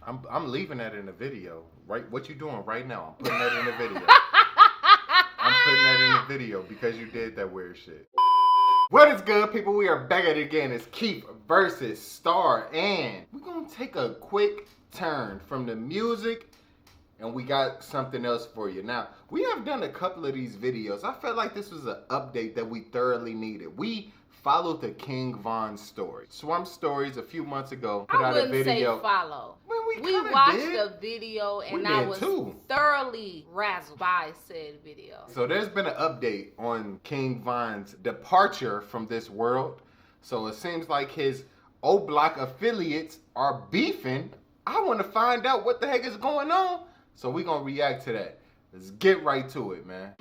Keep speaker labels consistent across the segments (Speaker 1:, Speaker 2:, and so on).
Speaker 1: I'm leaving that in the video. Right? What you doing right now? I'm putting that in the video. I'm putting that in the video because you did that weird shit. What is good, people? We are back at it again. It's Keith versus Star, and we're gonna take a quick turn from the music, and we got something else for you. Now, we have done a couple of these videos. I felt like this was an update that we thoroughly needed. We followed the King Von story. Swamp Stories a few months ago put out a video.
Speaker 2: I wouldn't say follow.
Speaker 1: Well,
Speaker 2: we watched the video and I was thoroughly razzled by said video.
Speaker 1: So there's been an update on King Von's departure from this world. So it seems like his O Block affiliates are beefing. I want to find out what the heck is going on. So we're going to react to that. Let's get right to it, man.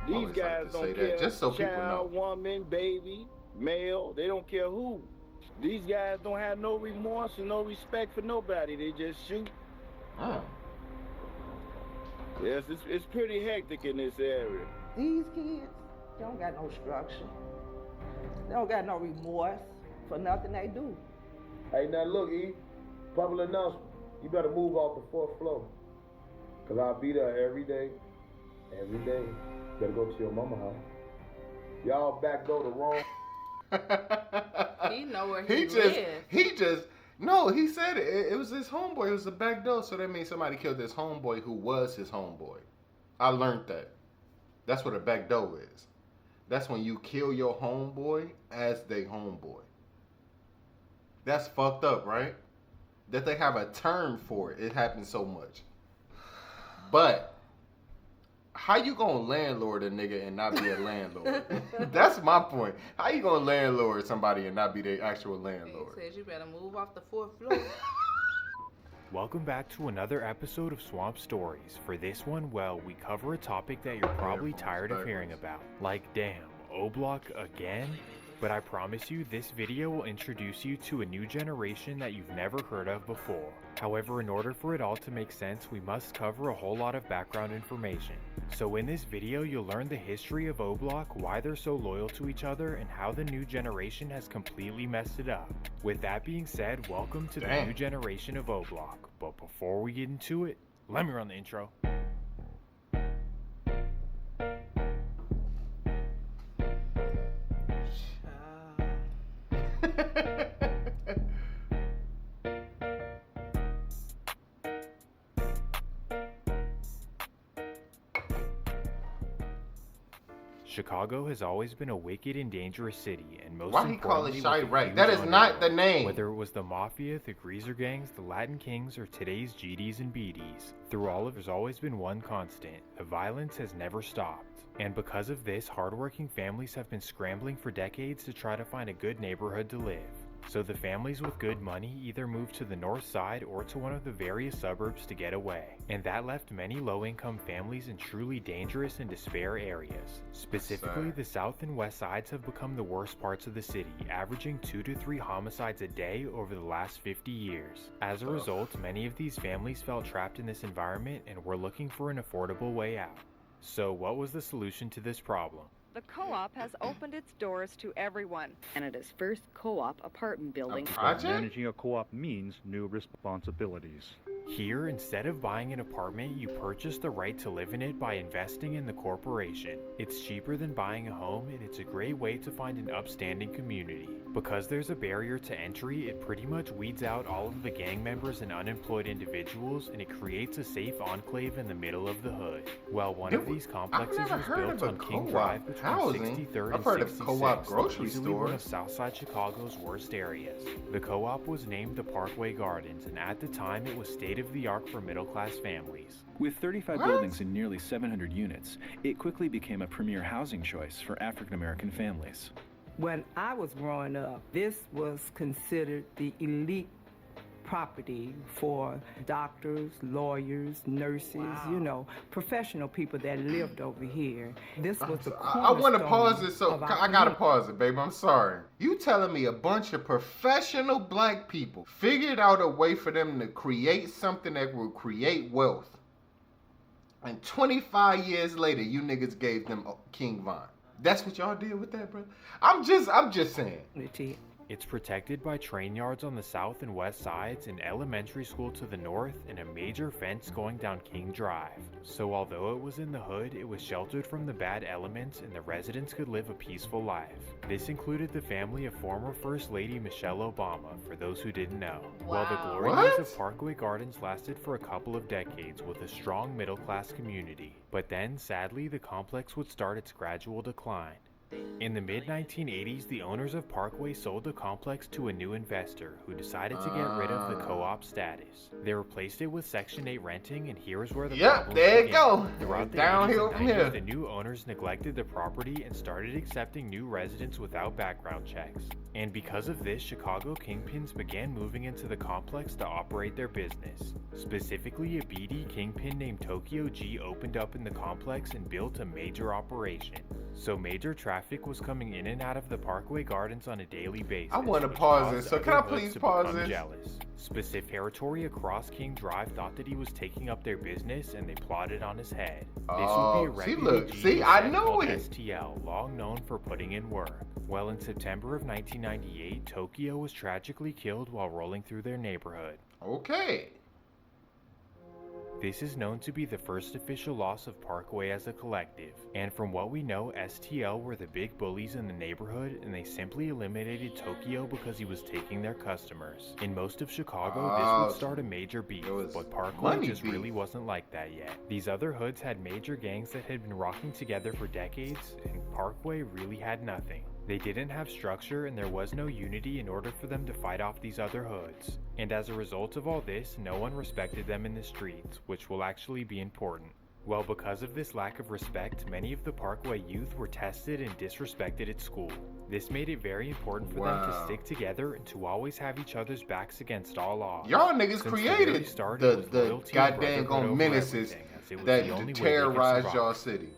Speaker 3: These guys don't care
Speaker 1: just so people
Speaker 3: child,
Speaker 1: know.
Speaker 3: woman, baby, male, they don't care who. These guys don't have no remorse and no respect for nobody. They just shoot.
Speaker 1: Oh.
Speaker 3: Yes, it's pretty hectic in this area.
Speaker 4: These kids don't got no structure. They don't got no remorse for nothing they do.
Speaker 5: Hey, now look, E, public announcement. You better move off the 4th floor. Because I'll be there every day. Every day. Better go to your mama house. Y'all backdoor the wrong.
Speaker 2: He know where he lives.
Speaker 1: No, he said it. It was his homeboy. It was the back door. So that means somebody killed his homeboy who was his homeboy. I learned that. That's what a back door is. That's when you kill your homeboy as they homeboy. That's fucked up, right? That they have a term for it. It happens so much. But how you gonna landlord a nigga and not be a landlord? That's my point. How you gonna landlord somebody and not be the actual landlord?
Speaker 2: He says you better move off the 4th floor.
Speaker 6: Welcome back to another episode of Swamp Stories. For this one, well, we cover a topic that you're probably tired of hearing about. Like, damn, O-Block again? But I promise you, this video will introduce you to a new generation that you've never heard of before. However, in order for it all to make sense, we must cover a whole lot of background information. So in this video, you'll learn the history of O-Block, why they're so loyal to each other, and how the new generation has completely messed it up. With that being said, welcome to the new generation of O-Block. But before we get into it, let me run the intro. Chicago has always been a wicked and dangerous city, and most
Speaker 1: Why he call it
Speaker 6: importantly,
Speaker 1: Chirac? That is not the name.
Speaker 6: Whether it was the Mafia, the Greaser Gangs, the Latin Kings, or today's GDs and BDs, through all of it, there's always been one constant: the violence has never stopped. And because of this, hardworking families have been scrambling for decades to try to find a good neighborhood to live. So the families with good money either moved to the north side or to one of the various suburbs to get away. And that left many low-income families in truly dangerous and despair areas. Specifically, the south and west sides have become the worst parts of the city, averaging 2 to 3 homicides a day over the last 50 years. As a result, many of these families felt trapped in this environment and were looking for an affordable way out. So what was the solution to this problem?
Speaker 7: The co-op has opened its doors to everyone. Canada's first co-op apartment building.
Speaker 8: Managing a co-op means new responsibilities.
Speaker 6: Here, instead of buying an apartment, you purchase the right to live in it by investing in the corporation. It's cheaper than buying a home, and it's a great way to find an upstanding community. Because there's a barrier to entry, it pretty much weeds out all of the gang members and unemployed individuals, and it creates a safe enclave in the middle of the hood. Well, one of these complexes was built on King Drive between 63rd and 66th,
Speaker 1: grocery
Speaker 6: easily one of
Speaker 1: stores.
Speaker 6: Southside Chicago's worst areas. The co-op was named the Parkway Gardens, and at the time it was state-of-the-art for middle-class families.
Speaker 9: With 35 buildings and nearly 700 units, it quickly became a premier housing choice for African-American families.
Speaker 4: When I was growing up, this was considered the elite property for doctors, lawyers, nurses, you know, professional people that lived over here. This was the
Speaker 1: I want to pause it, so
Speaker 4: of our
Speaker 1: I gotta
Speaker 4: community.
Speaker 1: pause it, baby. I'm sorry. You telling me a bunch of professional black people figured out a way for them to create something that will create wealth And 25 years later, you niggas gave them King Von. That's what y'all did with that, bro? I'm just saying.
Speaker 6: It's protected by train yards on the south and west sides, an elementary school to the north, and a major fence going down King Drive. So although it was in the hood, it was sheltered from the bad elements and the residents could live a peaceful life. This included the family of former First Lady Michelle Obama, for those who didn't know.
Speaker 2: Wow.
Speaker 6: While the glory days of Parkway Gardens lasted for a couple of decades with a strong middle-class community. But then, sadly, the complex would start its gradual decline. In the mid-1980s, the owners of Parkway sold the complex to a new investor who decided to get rid of the co-op status. They replaced it with Section 8 renting, and here's where the problems
Speaker 1: there you
Speaker 6: began.
Speaker 1: go.
Speaker 6: Throughout the
Speaker 1: Downhill
Speaker 6: 80s
Speaker 1: from
Speaker 6: and 90s,
Speaker 1: here.
Speaker 6: the new owners neglected the property and started accepting new residents without background checks. And because of this, Chicago kingpins began moving into the complex to operate their business. Specifically, a BD kingpin named Tokyo G opened up in the complex and built a major operation. So major traffic was coming in and out of the Parkway Gardens on a daily basis.
Speaker 1: I want to
Speaker 6: which
Speaker 1: pause
Speaker 6: caused
Speaker 1: this. So
Speaker 6: other
Speaker 1: can I
Speaker 6: hoods
Speaker 1: please
Speaker 6: to
Speaker 1: pause
Speaker 6: become
Speaker 1: this?
Speaker 6: jealous. Specific territory across King Drive thought that he was taking up their business and they plotted on his head. This would be a refugee
Speaker 1: I know
Speaker 6: called
Speaker 1: it.
Speaker 6: STL, long known for putting in work. Well, in September of 1998, Tokyo was tragically killed while rolling through their neighborhood.
Speaker 1: Okay.
Speaker 6: This is known to be the first official loss of Parkway as a collective, and from what we know, STL were the big bullies in the neighborhood and they simply eliminated Tokyo because he was taking their customers. In most of Chicago, this would start a major beef, but Parkway just really wasn't like that yet. These other hoods had major gangs that had been rocking together for decades, and Parkway really had nothing. They didn't have structure and there was no unity in order for them to fight off these other hoods. And as a result of all this, no one respected them in the streets, which will actually be important. Well, because of this lack of respect, many of the Parkway youth were tested and disrespected at school. This made it very important for them to stick together and to always have each other's backs against all odds.
Speaker 1: Y'all niggas created the goddamn menaces that terrorized y'all city.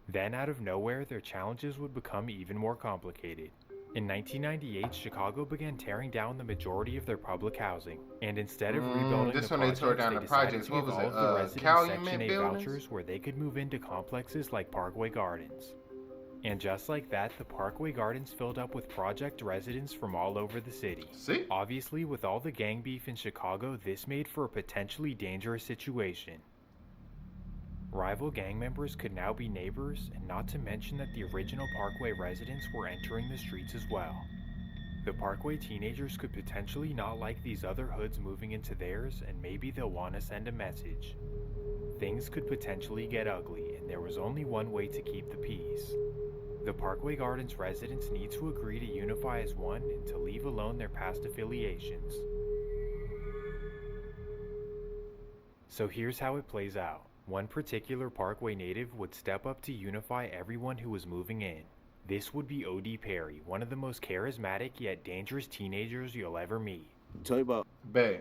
Speaker 6: Then out of nowhere, their challenges would become even more complicated. In 1998, Chicago began tearing down the majority of their public housing, and instead of rebuilding
Speaker 1: this
Speaker 6: the
Speaker 1: when they
Speaker 6: projects,
Speaker 1: tore down
Speaker 6: they
Speaker 1: the
Speaker 6: decided
Speaker 1: projects.
Speaker 6: to
Speaker 1: What
Speaker 6: give
Speaker 1: was
Speaker 6: all
Speaker 1: it?
Speaker 6: of the residents
Speaker 1: Calumet
Speaker 6: Section 8
Speaker 1: buildings?
Speaker 6: vouchers where they could move into complexes like Parkway Gardens. And just like that, the Parkway Gardens filled up with project residents from all over the city.
Speaker 1: See?
Speaker 6: Obviously, with all the gang beef in Chicago, this made for a potentially dangerous situation. Rival gang members could now be neighbors, and not to mention that the original Parkway residents were entering the streets as well. The Parkway teenagers could potentially not like these other hoods moving into theirs, and maybe they'll want to send a message. Things could potentially get ugly, and there was only one way to keep the peace. The Parkway Gardens residents need to agree to unify as one and to leave alone their past affiliations. So here's how it plays out. One particular Parkway native would step up to unify everyone who was moving in. This would be Odee Perry, one of the most charismatic yet dangerous teenagers you'll ever meet.
Speaker 3: Tell you about.
Speaker 1: Babe,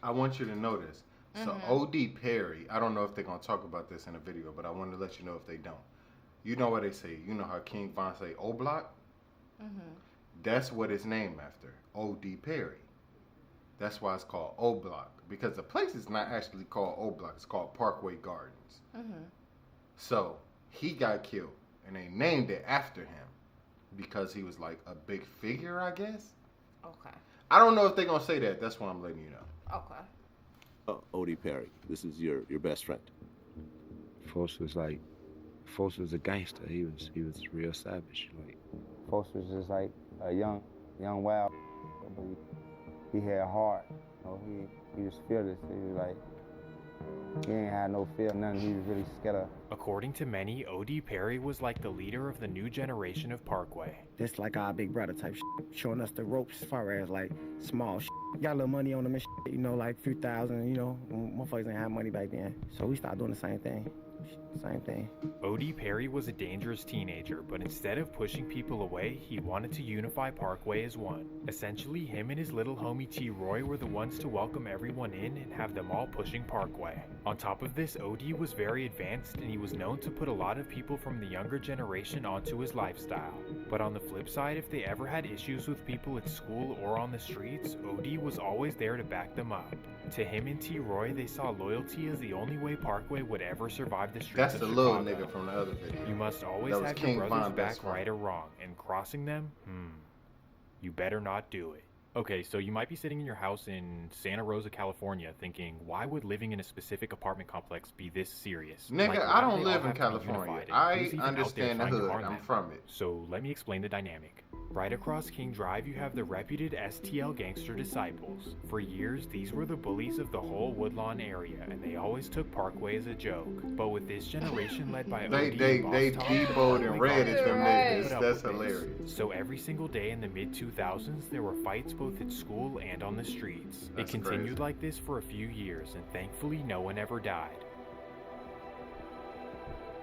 Speaker 1: I want you to know this. So Odee Perry, I don't know if they're going to talk about this in a video, but I want to let you know if they don't. You know what they say. You know how King Von say O Block? That's what it's named after. Odee Perry. That's why it's called O Block. Because the place is not actually called O Block. It's called Parkway Gardens. So he got killed. And they named it after him. Because he was like a big figure, I guess.
Speaker 2: Okay.
Speaker 1: I don't know if they're going to say that. That's what I'm letting you know.
Speaker 2: Okay.
Speaker 10: Odee Perry, this is your best friend.
Speaker 11: Folks was a gangster. He was real savage. Like
Speaker 12: Folks was just like a young wild. But he had heart. You know, he was fearless. He was like, he ain't had no fear, nothing. He was really scared of.
Speaker 6: According to many, Odee Perry was like the leader of the new generation of Parkway.
Speaker 13: This like our big brother type shit, showing us the ropes as far as like small shit. Got a little money on them and shit, you know, like 3,000, you know, motherfuckers ain't have money back then. So we started doing the same thing. Same thing.
Speaker 6: Odee Perry was a dangerous teenager, but instead of pushing people away, he wanted to unify Parkway as one. Essentially, him and his little homie T. Roy were the ones to welcome everyone in and have them all pushing Parkway. On top of this, Odee was very advanced and he was known to put a lot of people from the younger generation onto his lifestyle. But on the flip side, if they ever had issues with people at school or on the streets, Odee was always there to back them up. To him and T. Roy, they saw loyalty as the only way Parkway would ever survive the streets
Speaker 1: That's
Speaker 6: of
Speaker 1: the
Speaker 6: Chicago.
Speaker 1: little nigga from the other video.
Speaker 6: You must always have your brother's back, right or wrong, and crossing them, you better not do it. Okay, so you might be sitting in your house in Santa Rosa, California, thinking, why would living in a specific apartment complex be this serious?
Speaker 1: Nigga,
Speaker 6: Like,
Speaker 1: I don't live in California. I understand the hood. I'm from it.
Speaker 6: So let me explain the dynamic. Right across King Drive, you have the reputed STL gangster disciples. For years, these were the bullies of the whole Woodlawn area, and they always took Parkway as a joke. But with this generation led by Odee
Speaker 1: they deboed and read it, them niggas. That's hilarious.
Speaker 6: So every single day in the mid-2000s, there were fights both at school and on the streets. It continued like this for a few years, and thankfully no one ever died.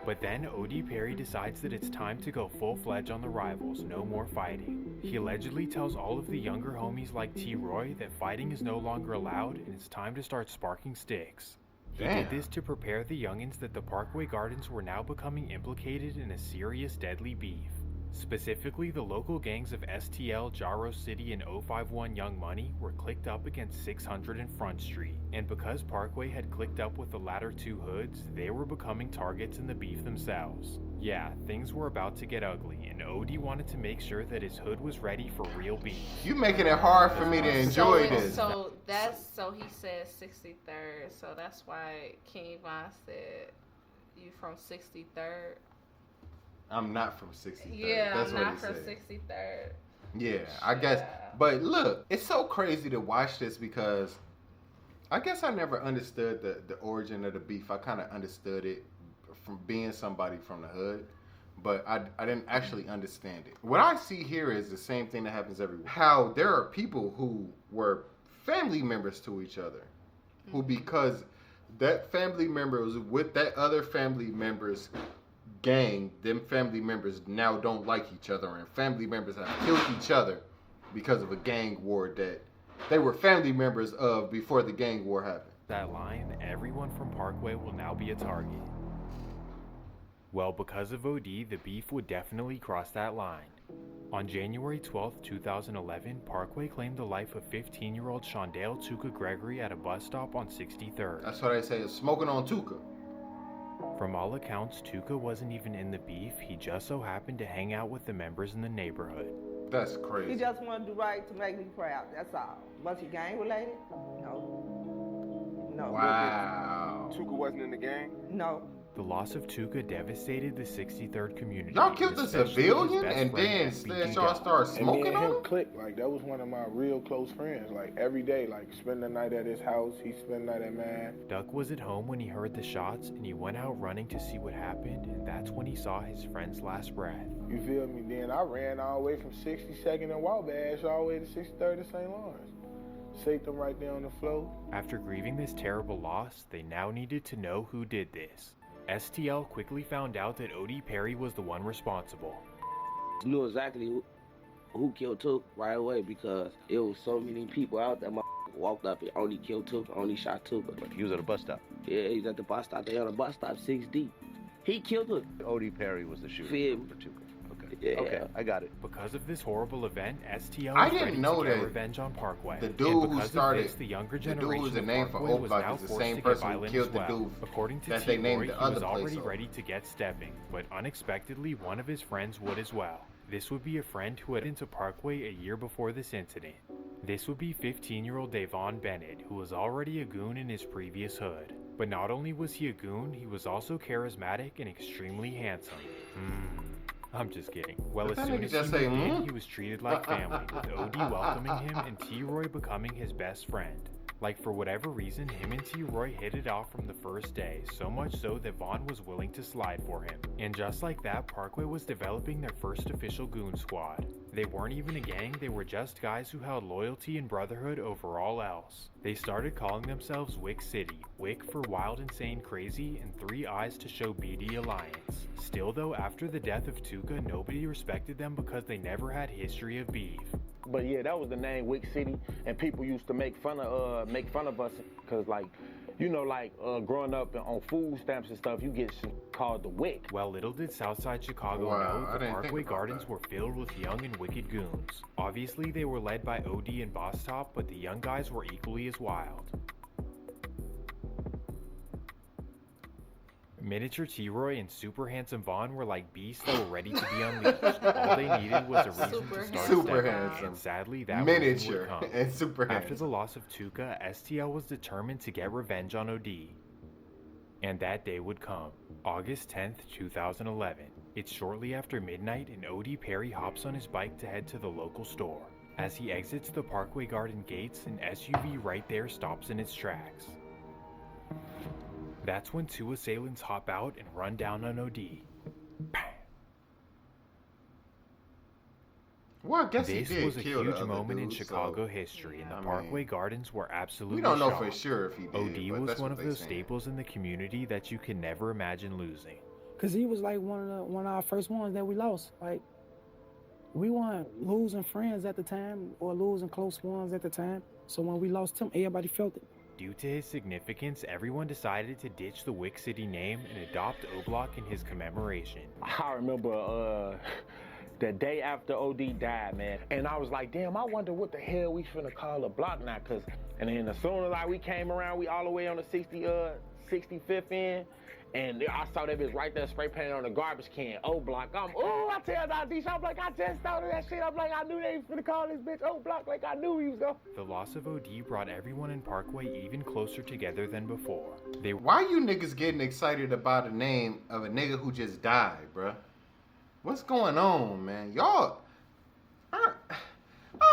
Speaker 6: But then Odee Perry decides that it's time to go full-fledged on the rivals, no more fighting. He allegedly tells all of the younger homies like T. Roy that fighting is no longer allowed and it's time to start sparking sticks. He did this to prepare the youngins that the Parkway Gardens were now becoming implicated in a serious deadly beef. Specifically, the local gangs of STL, Jarrow City, and 051 Young Money were clicked up against 600 and Front Street, and because Parkway had clicked up with the latter two hoods, they were becoming targets in the beef themselves. Yeah, things were about to get ugly, and Odee wanted to make sure that his hood was ready for real beef.
Speaker 1: You making it hard for me to enjoy this.
Speaker 2: So he said 63rd, so that's why King Von said, you from 63rd?
Speaker 1: I'm not from 63rd.
Speaker 2: Yeah,
Speaker 1: that's
Speaker 2: I'm
Speaker 1: what
Speaker 2: not
Speaker 1: he
Speaker 2: from
Speaker 1: said.
Speaker 2: 63rd.
Speaker 1: Yeah, I guess. But look, it's so crazy to watch this because I guess I never understood the origin of the beef. I kind of understood it from being somebody from the hood, but I didn't actually understand it. What I see here is the same thing that happens everywhere. How there are people who were family members to each other, who because that family member was with that other family member's gang, them family members now don't like each other, and family members have killed each other because of a gang war that they were family members of before the gang war happened.
Speaker 6: That line, everyone from Parkway will now be a target. Well, because of Odee, the beef would definitely cross that line. On January 12, 2011, Parkway claimed the life of 15-year-old Shondale Tooka Gregory at a bus stop on 63rd.
Speaker 1: That's what I say, is smoking on Tooka.
Speaker 6: From all accounts, Tooka wasn't even in the beef, he just so happened to hang out with the members in the neighborhood.
Speaker 1: That's crazy.
Speaker 14: He just wanted to do right to make me proud, that's all. Was he gang related? No. No.
Speaker 1: Wow.
Speaker 15: Tooka wasn't in the gang?
Speaker 14: No.
Speaker 6: The loss of Tooka devastated the 63rd community.
Speaker 1: Y'all killed a civilian and then y'all started smoking on him?
Speaker 5: Click, like that was one of my real close friends. Like every day, like spend the night at his house, he spend the night at mine.
Speaker 6: Duck was at home when he heard the shots and he went out running to see what happened, and that's when he saw his friend's last breath.
Speaker 5: You feel me? Then I ran all the way from 62nd and Wabash all the way to 63rd and St. Lawrence. Saved them right there on the floor.
Speaker 6: After grieving this terrible loss, they now needed to know who did this. STL quickly found out that Odee Perry was the one responsible.
Speaker 16: Knew exactly who killed Took right away because it was so many people out there. Walked up and only killed Took, only shot Took.
Speaker 10: He was at a bus stop.
Speaker 16: Yeah, he was at the bus stop. They on the bus stop 6 deep. He killed Took.
Speaker 10: Odee Perry was the shooter for Tooka.
Speaker 16: Yeah.
Speaker 10: Okay, I got it.
Speaker 6: Because of this horrible event, STL
Speaker 1: I
Speaker 6: was
Speaker 1: didn't
Speaker 6: ready
Speaker 1: know
Speaker 6: to get
Speaker 1: that
Speaker 6: revenge on Parkway.
Speaker 1: the dude who started
Speaker 6: this, the younger
Speaker 1: the dude
Speaker 6: generation
Speaker 1: who's the
Speaker 6: of
Speaker 1: name for
Speaker 6: Parkway was now
Speaker 1: Oakblock is the
Speaker 6: forced
Speaker 1: same
Speaker 6: to get
Speaker 1: person who
Speaker 6: violent
Speaker 1: killed
Speaker 6: as
Speaker 1: the
Speaker 6: well.
Speaker 1: dude
Speaker 6: According to
Speaker 1: that
Speaker 6: T.
Speaker 1: they named
Speaker 6: Roy,
Speaker 1: the
Speaker 6: he
Speaker 1: other
Speaker 6: was
Speaker 1: place
Speaker 6: already
Speaker 1: over.
Speaker 6: ready to get stepping, but unexpectedly one of his friends would as well. This would be a friend who had into Parkway a year before this incident. This would be 15-year-old Davon Bennett, who was already a goon in his previous hood. But not only was he a goon, he was also charismatic and extremely handsome. I'm just kidding. Well, as soon as he moved in, he was treated like family, with Odee welcoming him and T. Roy becoming his best friend. Like, for whatever reason, him and T. Roy hit it off from the first day, so much so that Vaughn was willing to slide for him. And just like that, Parkway was developing their first official goon squad. They weren't even a gang, they were just guys who held loyalty and brotherhood over all else. They started calling themselves Wick City, Wick for Wild, Insane, Crazy, and 3 Eyes to show BD Alliance. Still though, after the death of Tooka, nobody respected them because they never had history of beef.
Speaker 17: But yeah, that was the name Wick City, and people used to make fun of us because, like, you know, like growing up on food stamps and stuff, you get called the Wick.
Speaker 6: Well, little did Southside Chicago know the Parkway Gardens were filled with young and wicked goons. Obviously, they were led by Odee and Boss Top, but the young guys were equally as wild. Miniature T-Roy and super handsome Vaughn were like beasts that were ready to be unleashed. All they needed was a reason to start
Speaker 1: super
Speaker 6: stepping,
Speaker 1: handsome.
Speaker 6: and sadly that
Speaker 1: Miniature
Speaker 6: reason would come.
Speaker 1: and super
Speaker 6: After
Speaker 1: handsome.
Speaker 6: the loss of Tooka, STL was determined to get revenge on Odee. And that day would come, August 10th, 2011. It's shortly after midnight and Odee Perry hops on his bike to head to the local store. As he exits the Parkway Garden gates, an SUV right there stops in its tracks. That's when two assailants hop out and run down on Odee.
Speaker 1: Well, I guess
Speaker 6: this
Speaker 1: he did
Speaker 6: was a
Speaker 1: kill the
Speaker 6: huge
Speaker 1: other
Speaker 6: moment in
Speaker 1: dude,
Speaker 6: Chicago
Speaker 1: so,
Speaker 6: history, and the
Speaker 1: I
Speaker 6: Parkway
Speaker 1: mean,
Speaker 6: Gardens were absolutely
Speaker 1: we don't know
Speaker 6: shocked.
Speaker 1: for sure if he did,
Speaker 6: Odee
Speaker 1: but
Speaker 6: was
Speaker 1: that's
Speaker 6: one
Speaker 1: what
Speaker 6: of
Speaker 1: they
Speaker 6: those
Speaker 1: saying.
Speaker 6: staples in the community that you can never imagine losing.
Speaker 15: Cause he was like one of our first ones that we lost. Like, we weren't losing friends at the time or losing close ones at the time. So when we lost him, everybody felt it.
Speaker 6: Due to his significance, everyone decided to ditch the Wick City name and adopt O-Block in his commemoration.
Speaker 17: I remember the day after Odee died, man, and I was like, damn, I wonder what the hell we finna call a block now, cause, and then as soon as we came around, we all the way on the 65th end, and I saw that bitch right there spray painted on the garbage can, O-Block. I tell Odee, I'm like, I just thought of that shit. I'm like, I knew they was finna call this bitch O-Block, like I knew he was gonna.
Speaker 6: The loss of Odee brought everyone in Parkway even closer together than before.
Speaker 1: Why you niggas getting excited about a name of a nigga who just died, bruh? What's going on, man? Y'all, I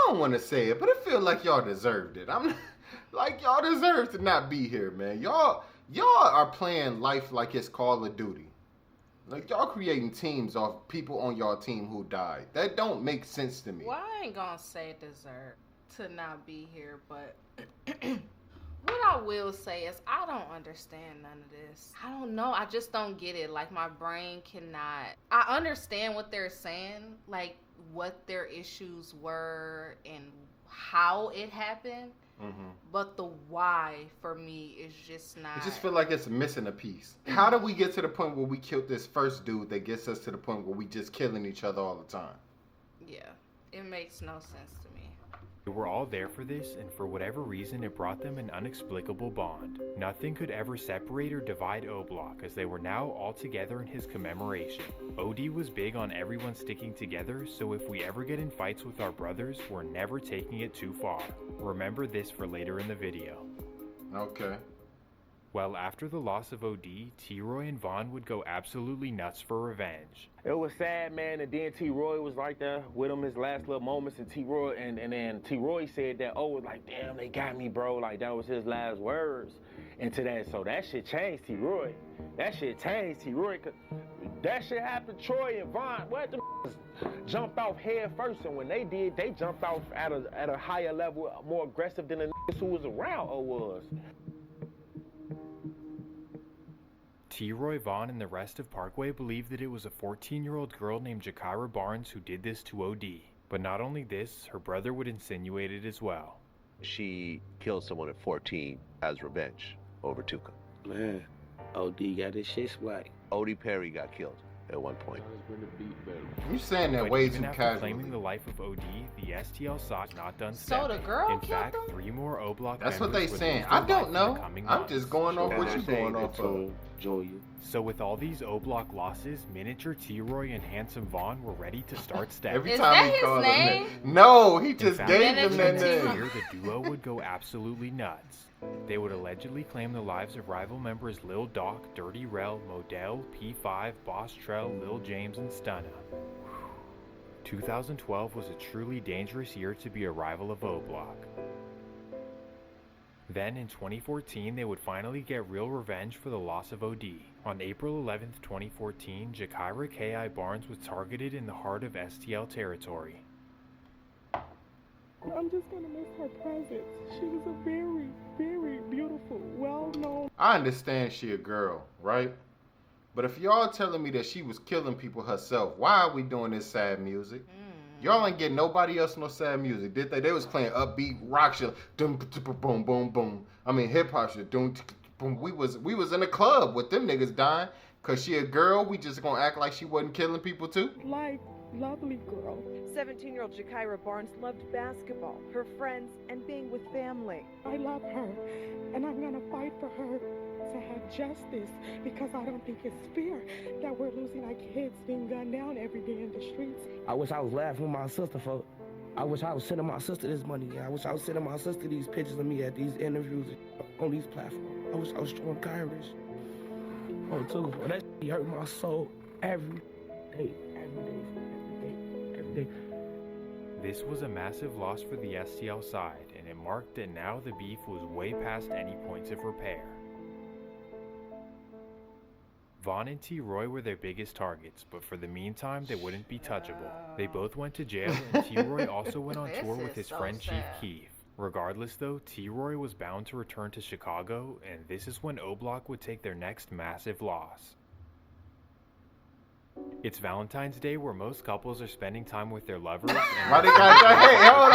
Speaker 1: don't want to say it, but I feel like y'all deserved it. I'm like, y'all deserve to not be here, man. Y'all are playing life like it's Call of Duty. Like, y'all creating teams off people on y'all team who died. That don't make sense to me.
Speaker 2: Well, I ain't gonna say deserve to not be here, but what I will say is I don't understand none of this. I don't know. I just don't get it. Like, my brain cannot. I understand what they're saying, like what their issues were and how it happened.
Speaker 1: Mm-hmm.
Speaker 2: But the why for me is just not.
Speaker 1: I just feel like it's missing a piece. How do we get to the point where we killed this first dude that gets us to the point where we just killing each other all the time?
Speaker 2: Yeah, it makes no sense to me.
Speaker 6: They were all there for this, and for whatever reason, it brought them an inexplicable bond. Nothing could ever separate or divide O-Block, as they were now all together in his commemoration. Odee was big on everyone sticking together, so if we ever get in fights with our brothers, we're never taking it too far. Remember this for later in the video.
Speaker 1: Okay.
Speaker 6: Well, after the loss of Odee, T-Roy and Vaughn would go absolutely nuts for revenge.
Speaker 17: It was sad, man, and then T-Roy was right there with him his last little moments, and T-Roy, and then T-Roy said that, was like, damn, they got me, bro, like that was his last words. And to that, so that shit changed T-Roy. That shit changed T-Roy, cause that shit happened, Troy and Vaughn, what the jumped off head first, and when they did, they jumped off at a higher level, more aggressive than the niggas who was around or was.
Speaker 6: T-Roy, Vaughn, and the rest of Parkway believed that it was a 14-year-old girl named Jakira Barnes who did this to Odee. But not only this, her brother would insinuate it as well.
Speaker 10: She killed someone at 14 as revenge over Tooka.
Speaker 16: Man, Odee got his shit spiked.
Speaker 10: Odee Perry got killed at one point.
Speaker 1: You saying that
Speaker 6: But
Speaker 1: way
Speaker 6: even
Speaker 1: too
Speaker 6: after
Speaker 1: casually.
Speaker 6: claiming the life of Odee, the STL side not done
Speaker 2: So
Speaker 6: stepping.
Speaker 2: the girl
Speaker 6: In
Speaker 2: killed
Speaker 6: fact,
Speaker 2: him?
Speaker 6: 3 more O-Block
Speaker 1: That's what
Speaker 6: members
Speaker 1: they
Speaker 6: would
Speaker 1: saying.
Speaker 6: lose
Speaker 1: I
Speaker 6: their
Speaker 1: don't
Speaker 6: life in the
Speaker 1: know.
Speaker 6: coming
Speaker 1: I'm
Speaker 6: months.
Speaker 1: just going off what you going off of.
Speaker 6: So with all these O-Block losses, Miniature T-Roy and Handsome Vaughn were ready to start stepping.
Speaker 1: Every time he called him that. No, he just gave them that name.
Speaker 6: Here, the duo would go absolutely nuts. They would allegedly claim the lives of rival members Lil Doc, Dirty Rel, Modell, P5, Boss Trell, Lil James, and Stunna. 2012 was a truly dangerous year to be a rival of O-Block. Then in 2014, they would finally get real revenge for the loss of Odee. On April 11th, 2014, Jakira K.I. Barnes was targeted in the heart of STL territory.
Speaker 15: I'm just gonna miss her presence. She was a very, very beautiful, well-known.
Speaker 1: I understand she a girl, right? But if y'all telling me that she was killing people herself, why are we doing this sad music? Y'all ain't getting nobody else no sad music, did they? They was playing upbeat rock shit, boom, boom, boom, boom. I mean hip hop shit, boom. We was in a club with them niggas dying. Cause she a girl, we just gonna act like she wasn't killing people too?
Speaker 15: Like, lovely girl.
Speaker 18: 17-year-old Jakira Barnes loved basketball, her friends, and being with family.
Speaker 15: I love her, and I'm gonna fight for her
Speaker 19: to have justice, because I don't think it's fair that we're losing our kids being gunned down every day in the streets.
Speaker 13: I wish I was laughing with my sister, folks. I wish I was sending my sister this money. I wish I was sending my sister these pictures of me at these interviews on these platforms. I wish I was showing courage. Oh, Tooka, that shit hurt my soul every day.
Speaker 6: This was a massive loss for the STL side, and it marked that now the beef was way past any points of repair. Vaughn and T. Roy were their biggest targets, but for the meantime, they wouldn't be touchable. They both went to jail, and T. Roy also went on tour with his friend Chief Keef. Regardless though, T. Roy was bound to return to Chicago, and this is when O-Block would take their next massive loss. It's Valentine's Day, where most couples are spending time with their lovers. And
Speaker 1: Why they got that? Hey, hold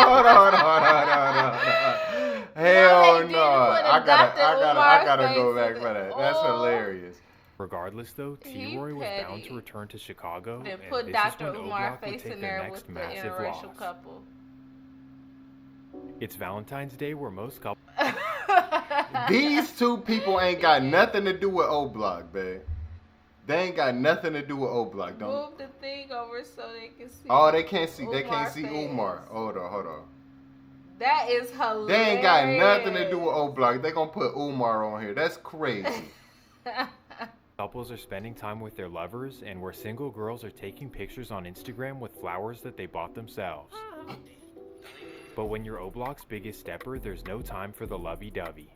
Speaker 1: on. Hell no! I gotta go back for that. That's hilarious.
Speaker 6: Regardless though, T. Roy was bound to return to Chicago,
Speaker 2: Then
Speaker 6: and
Speaker 2: put
Speaker 6: this
Speaker 2: Dr.
Speaker 6: is when
Speaker 2: Umar
Speaker 6: O-Block would
Speaker 2: face
Speaker 6: take
Speaker 2: in
Speaker 6: their
Speaker 2: there
Speaker 6: next
Speaker 2: with the
Speaker 6: massive
Speaker 2: interracial
Speaker 6: loss.
Speaker 2: couple.
Speaker 6: It's Valentine's Day, where most couples...
Speaker 1: These two people ain't got nothing to do with O-Block, babe. They ain't got nothing to do with O-Block. Don't
Speaker 2: Move the thing over so they can see.
Speaker 1: Oh, they can't see. They
Speaker 2: Umar
Speaker 1: can't see
Speaker 2: face.
Speaker 1: Umar. Hold on.
Speaker 2: That is hilarious.
Speaker 1: They ain't got nothing to do with O-Block. They gonna put Umar on here. That's crazy.
Speaker 6: Couples are spending time with their lovers, and where single girls are taking pictures on Instagram with flowers that they bought themselves. But when you're O-Block's biggest stepper, there's no time for the lovey-dovey.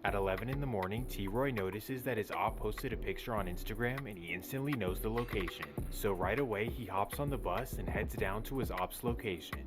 Speaker 6: At 11 in the morning, T-Roy notices that his op posted a picture on Instagram, and he instantly knows the location. So right away, he hops on the bus and heads down to his op's location.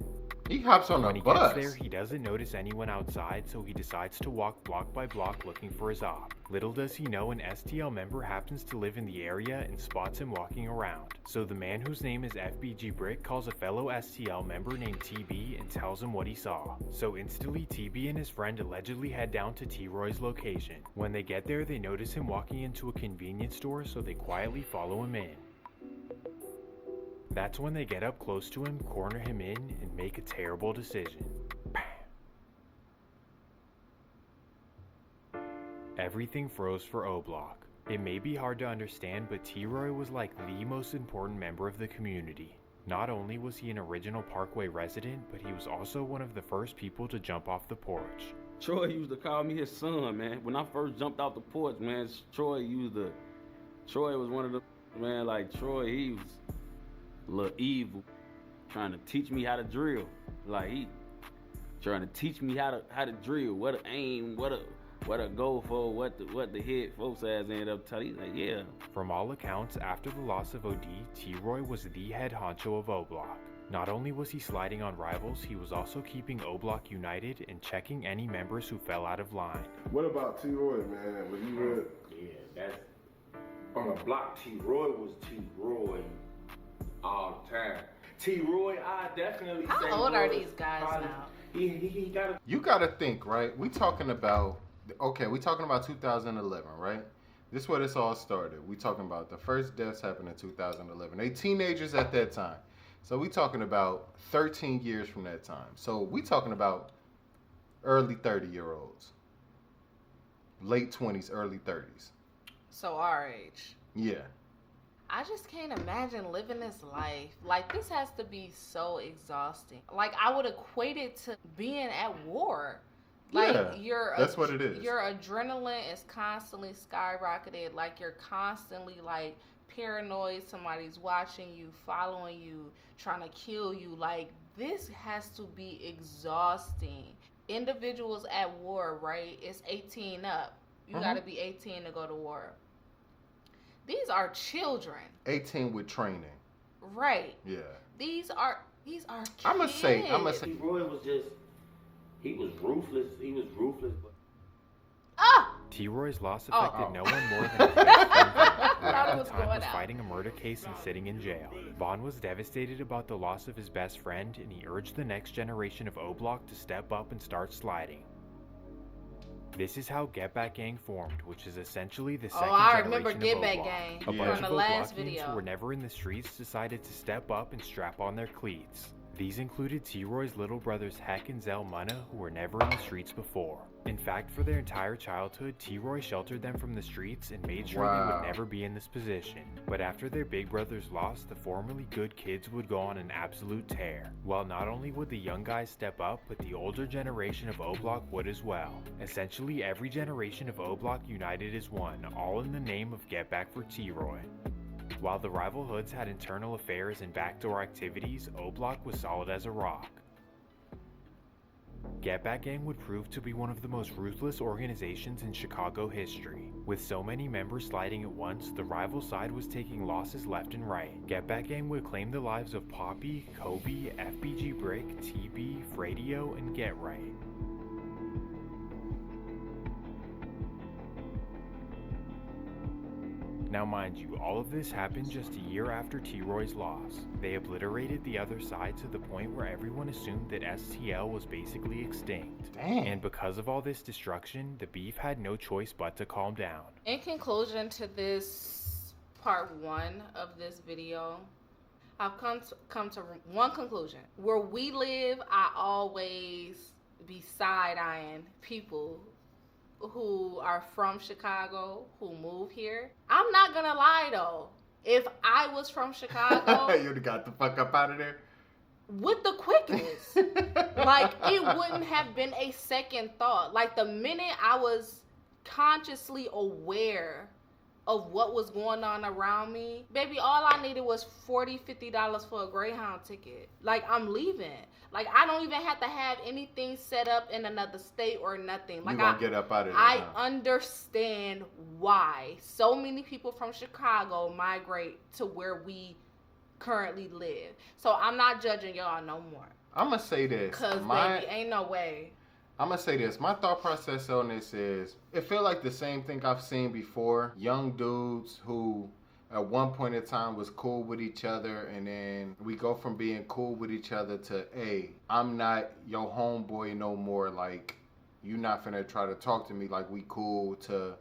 Speaker 1: He hops on
Speaker 6: When
Speaker 1: a
Speaker 6: he
Speaker 1: bus.
Speaker 6: gets there, he doesn't notice anyone outside, so he decides to walk block by block looking for his op. Little does he know an STL member happens to live in the area and spots him walking around. So the man whose name is FBG Brick calls a fellow STL member named TB and tells him what he saw. So instantly, TB and his friend allegedly head down to T-Roy's location. When they get there, they notice him walking into a convenience store, so they quietly follow him in. That's when they get up close to him, corner him in, and make a terrible decision. Everything froze for O-Block. It may be hard to understand, but T-Roy was like the most important member of the community. Not only was he an original Parkway resident, but he was also one of the first people to jump off the porch.
Speaker 20: Troy used to call me his son, man. When I first jumped off the porch, man, Troy was one of the, man, like Troy, he was a little evil, trying to teach me how to drill. Like he trying to teach me how to drill, what to aim, what to go for, what to hit. Folks ass ended up telling, he's like, yeah.
Speaker 6: From all accounts, after the loss of Odee, T-Roy was the head honcho of O-Block. Not only was he sliding on rivals, he was also keeping O-Block united and checking any members who fell out of line.
Speaker 21: What about T-Roy, man? Was he good?
Speaker 22: Yeah, that's on the block. T-Roy was T-Roy all the time. T-Roy, I definitely say.
Speaker 2: How old are these guys now?
Speaker 22: He got a...
Speaker 1: You gotta think, right? We talking about 2011, right? This is where this all started. We talking about the first deaths happened in 2011. They teenagers at that time. So we talking about 13 years from that time. So we talking about early 30-year-olds. Late 20s, early 30s.
Speaker 2: So our age.
Speaker 1: Yeah.
Speaker 2: I just can't imagine living this life. Like, this has to be so exhausting. Like, I would equate it to being at war. Like,
Speaker 1: yeah, that's what it is.
Speaker 2: Your adrenaline is constantly skyrocketed. Like, you're constantly, like, paranoid. Somebody's watching you, following you, trying to kill you. Like, this has to be exhausting. Individuals at war, right? It's 18 up. You got to be 18 to go to war. These are children.
Speaker 1: 18 with training.
Speaker 2: Right.
Speaker 1: Yeah. These
Speaker 2: are kids.
Speaker 1: I'ma say.
Speaker 22: Roy was just, he was ruthless. But...
Speaker 6: T-Roy's loss affected no one more than his best friend Vaughn, who at the time was fighting a murder case and sitting in jail. Vaughn was devastated about the loss of his best friend, and he urged the next generation of O-Block to step up and start sliding. This is how Get Back Gang formed, which is essentially the second generation of O-Block.
Speaker 2: Get Back Gang
Speaker 6: A bunch
Speaker 2: from
Speaker 6: of
Speaker 2: the last
Speaker 6: O-Blockians
Speaker 2: video.
Speaker 6: who were never in the streets decided to step up and strap on their cleats. These included T-Roy's little brothers Heck and Zell Munna, who were never in the streets before. In fact, for their entire childhood, T-Roy sheltered them from the streets and made sure they would never be in this position. But after their big brothers lost, the formerly good kids would go on an absolute tear. Well, not only would the young guys step up, but the older generation of O-Block would as well. Essentially, every generation of O-Block united as one, all in the name of Get Back for T-Roy. While the rival hoods had internal affairs and backdoor activities, O-Block was solid as a rock. Get Back Gang would prove to be one of the most ruthless organizations in Chicago history. With so many members sliding at once, the rival side was taking losses left and right. Get Back Gang would claim the lives of Poppy, Kobe, FBG Brick, TB, Fradio, and Get Right. Now mind you, all of this happened just a year after T-Roy's loss. They obliterated the other side to the point where everyone assumed that STL was basically extinct.
Speaker 1: Damn.
Speaker 6: And because of all this destruction, the beef had no choice but to calm down.
Speaker 2: In conclusion to this part 1 of this video, I've come to one conclusion. Where we live, I always be side-eyeing people who are from Chicago, who move here. I'm not gonna lie though, if I was from Chicago,
Speaker 1: you'd got the fuck up out of there
Speaker 2: with the quickness. Like, it wouldn't have been a second thought. Like, the minute I was consciously aware of what was going on around me, baby, all I needed was $40, $50 for a Greyhound ticket. Like, I'm leaving. Like, I don't even have to have anything set up in another state or nothing. Like,
Speaker 1: you gonna get up out of there.
Speaker 2: I understand why so many people from Chicago migrate to where we currently live. So I'm not judging y'all no more.
Speaker 1: I'm gonna say this.
Speaker 2: Cause baby, ain't no way.
Speaker 1: I'm gonna say this. My thought process on this is, it feel like the same thing I've seen before. Young dudes who at one point in time was cool with each other, and then we go from being cool with each other to, hey, I'm not your homeboy no more. Like, you not finna try to talk to me like we cool, to,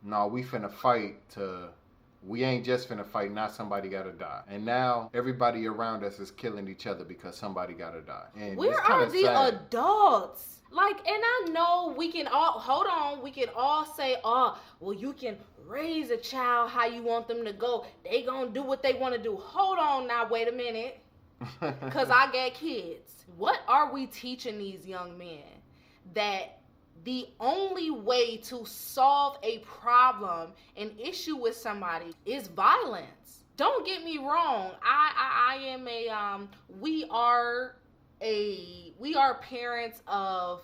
Speaker 1: no, we finna fight, to, we ain't just finna fight, not somebody gotta die. And now everybody around us is killing each other because somebody gotta die. And
Speaker 2: where are the adults? Like, and I know we can all, hold on, we can all say, oh, well, you can raise a child how you want them to go. They gonna do what they want to do. Hold on now, wait a minute. Because I got kids. What are we teaching these young men? That the only way to solve a problem, an issue with somebody, is violence. Don't get me wrong. I am a, we are parents of,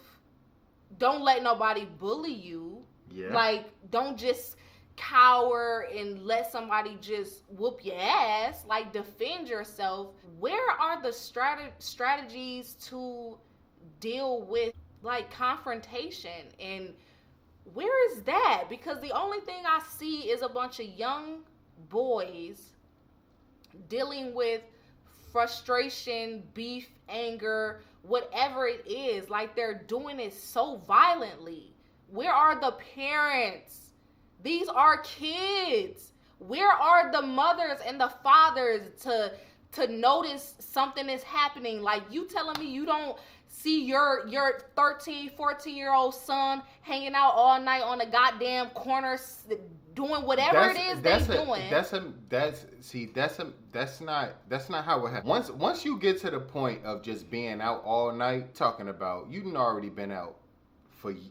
Speaker 2: don't let nobody bully you.
Speaker 1: Yeah.
Speaker 2: Like, don't just cower and let somebody just whoop your ass. Like, defend yourself. Where are the strategies to deal with, like, confrontation? And where is that? Because the only thing I see is a bunch of young boys dealing with frustration, beef, anger, whatever it is. Like, they're doing it so violently. Where are the parents? These are kids. Where are the mothers and the fathers to notice something is happening? Like, you telling me you don't see your 13, 14-year-old son hanging out all night on the goddamn corner doing whatever it is they're doing. That's
Speaker 1: not how it happens. Once you get to the point of just being out all night talking about, you done already been out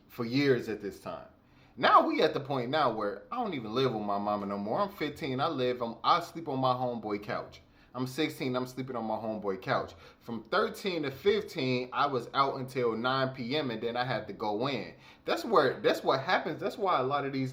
Speaker 1: for years at this time. Now we at the point now where I don't even live with my mama no more. I'm 15. I sleep on my homeboy couch. I'm 16. I'm sleeping on my homeboy couch. From 13 to 15, I was out until 9 p.m. and then I had to go in. That's what happens. That's why a lot of these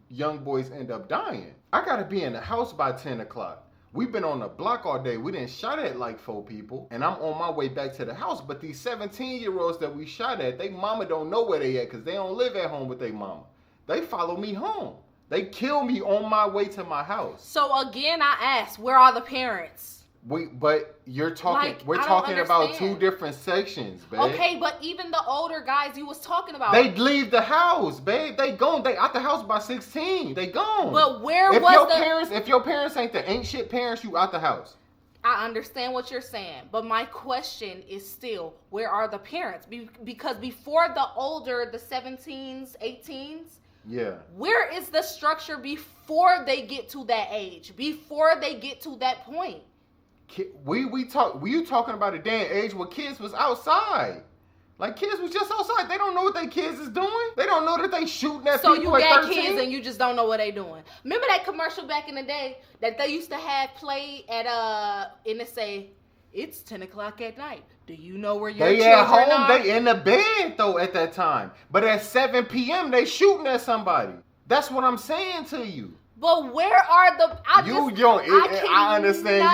Speaker 1: young boys end up dying. I gotta be in the house by 10 o'clock. We've been on the block all day. We didn't shot at like 4 people. And I'm on my way back to the house. But these 17-year-olds that we shot at, they mama don't know where they at because they don't live at home with their mama. They follow me home. They kill me on my way to my house.
Speaker 2: So again, I ask, where are the parents?
Speaker 1: But you're talking, like, we're talking about 2 different sections, babe.
Speaker 2: Okay, but even the older guys you was talking about,
Speaker 1: they leave the house, babe. They gone. They out the house by 16. They gone.
Speaker 2: But where
Speaker 1: if your parents ain't the ain't shit parents, you out the house.
Speaker 2: I understand what you're saying, but my question is still, where are the parents? Because before the older, the 17s, 18s,
Speaker 1: yeah,
Speaker 2: where is the structure before they get to that age, before they get to that point?
Speaker 1: We were you talking about a day and age where kids was outside. Like, kids was just outside. They don't know what their kids is doing. They don't know that they shooting at
Speaker 2: So
Speaker 1: people
Speaker 2: you
Speaker 1: at
Speaker 2: got
Speaker 1: 13.
Speaker 2: kids and you just don't know what they doing. Remember that commercial back in the day that they used to have play at and it say, it's 10 o'clock at night. Do you know where your
Speaker 1: They
Speaker 2: children
Speaker 1: at home.
Speaker 2: are?
Speaker 1: They in the bed though at that time. But at 7 p.m. they shooting at somebody. That's what I'm saying to you.
Speaker 2: But where are the? I
Speaker 1: understand you don't get it. I understand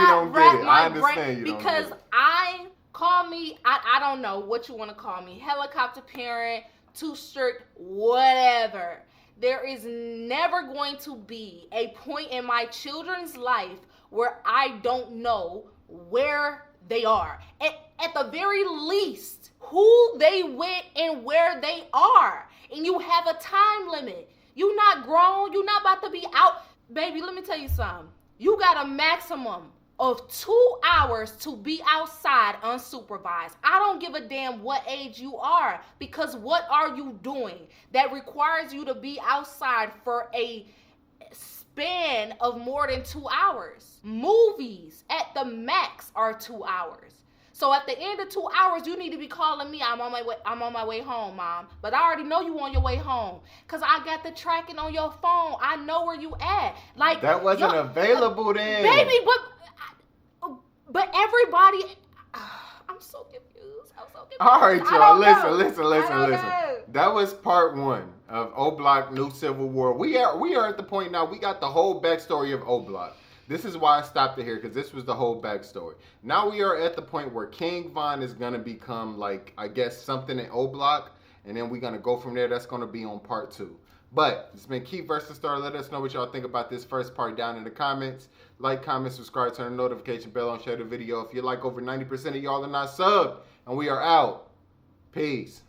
Speaker 1: you don't get it.
Speaker 2: Because I don't know what you want to call me. Helicopter parent, too strict, whatever. There is never going to be a point in my children's life where I don't know where they are. At the very least, who they went and where they are. And you have a time limit. You not grown. You not about to be out. Baby, let me tell you something. You got a maximum of 2 hours to be outside unsupervised. I don't give a damn what age you are, because what are you doing that requires you to be outside for a span of more than 2 hours? Movies at the max are 2 hours. So at the end of 2 hours, you need to be calling me. I'm on my way home, Mom. But I already know you on your way home, cause I got the tracking on your phone. I know where you at. Like,
Speaker 1: that wasn't available then,
Speaker 2: baby. But everybody, I'm so confused.
Speaker 1: All right, y'all. Listen. That was part 1 of O Block New Civil War. We are at the point now. We got the whole backstory of O Block. This is why I stopped it here, because this was the whole backstory. Now we are at the point where King Von is going to become, like, I guess, something in O Block. And then we're going to go from there. That's going to be on part 2. But it's been Keith versus Star. Let us know what y'all think about this first part down in the comments. Like, comment, subscribe, turn the notification bell on, share the video. If you like, over 90% of y'all are not subbed. And we are out. Peace.